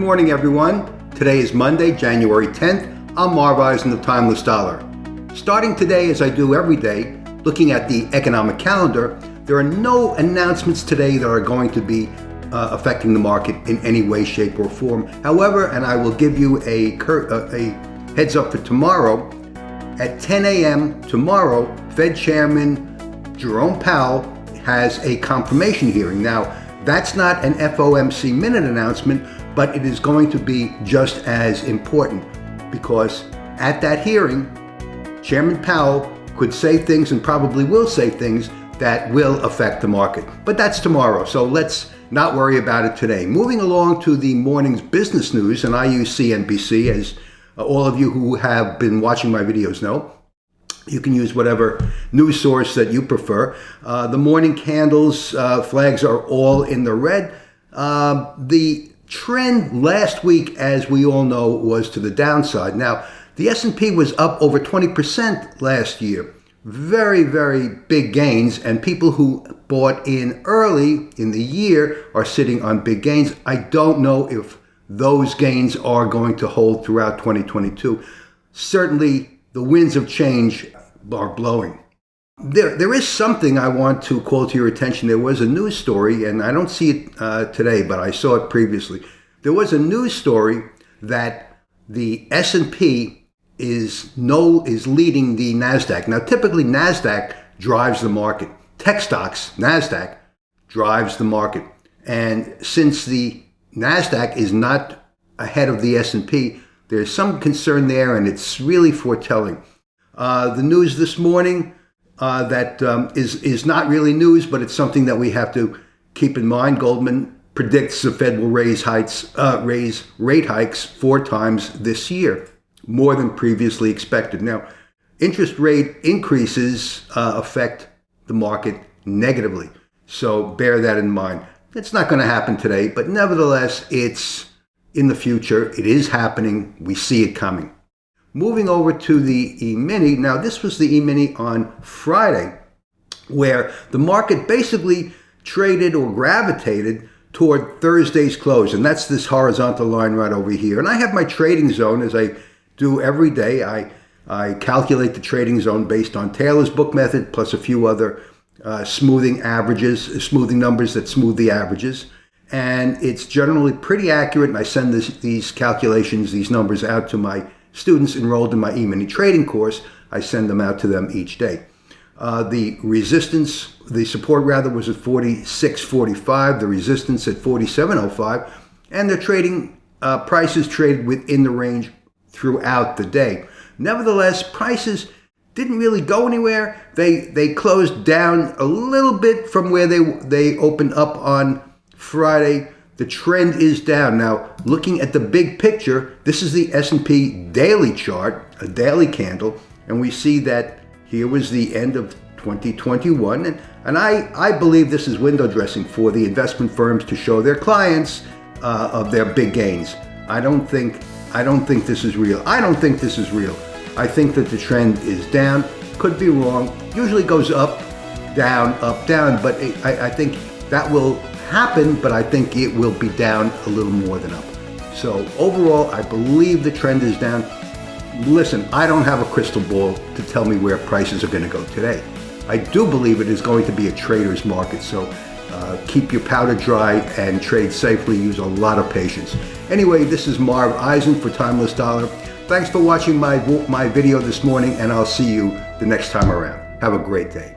morning, everyone. Today is Monday, January 10th. I'm Marv Eisen of Timeless Dollar. Starting today, as I do every day, looking at the economic calendar, there are no announcements today that are going to be affecting the market in any way, shape, or form. However, and I will give you a heads up for tomorrow, at 10 a.m. tomorrow, Fed Chairman Jerome Powell has a confirmation hearing. Now, that's not an FOMC minute announcement, but it is going to be just as important because at that hearing, Chairman Powell could say things and probably will say things that will affect the market. But that's tomorrow, so let's not worry about it today. Moving along to the morning's business news, and I use CNBC, as all of you who have been watching my videos know. You can use whatever news source that you prefer. The morning candles flags are all in the red. The trend last week, as we all know, was to the downside. Now, the S&P was up over 20% last year. Very, very big gains, and people who bought in early in the year are sitting on big gains. I don't know if those gains are going to hold throughout 2022. Certainly, the winds of change are blowing. There is something I want to call to your attention. There was a news story, and I don't see it today, but I saw it previously. There was a news story that the S&P is leading the NASDAQ. Now, typically NASDAQ drives the market. Tech stocks, NASDAQ, drives the market. And since the NASDAQ is not ahead of the S&P, there's some concern there, and it's really foretelling. The news this morning that is not really news, but it's something that we have to keep in mind. Goldman predicts the Fed will raise rate hikes 4 times this year, more than previously expected. Now, interest rate increases affect the market negatively, so bear that in mind. It's not going to happen today, but nevertheless, it's in the future. It is happening. We see it coming. Moving over to the E-mini. Now, this was the E-mini on Friday, where the market basically traded or gravitated toward Thursday's close, and that's this horizontal line right over here. And I have my trading zone, as I do every day. I calculate the trading zone based on Taylor's book method, plus a few other smoothing numbers that smooth the averages. And it's generally pretty accurate, and I send these calculations, these numbers out to my students enrolled in my E-mini trading course. I send them out to them each day. The support was at 46.45, the resistance at 47.05, and the trading prices traded within the range throughout the day. Nevertheless, prices didn't really go anywhere. They closed down a little bit from where they opened up on Friday. The trend is down. Now, looking at the big picture, this is the S&P daily chart, a daily candle, and we see that here was the end of 2021, and I believe this is window dressing for the investment firms to show their clients of their big gains. I don't think this is real. I don't think this is real. I think that the trend is down. Could be wrong. Usually goes up, down, but I think that will happen, but I think it will be down a little more than up. So overall, I believe the trend is down. Listen, I don't have a crystal ball to tell me where prices are going to go today. I do believe it is going to be a trader's market, so keep your powder dry and trade safely. Use a lot of patience. Anyway, this is Marv Eisen for Timeless Dollar. Thanks for watching my video this morning, and I'll see you the next time around. Have a great day.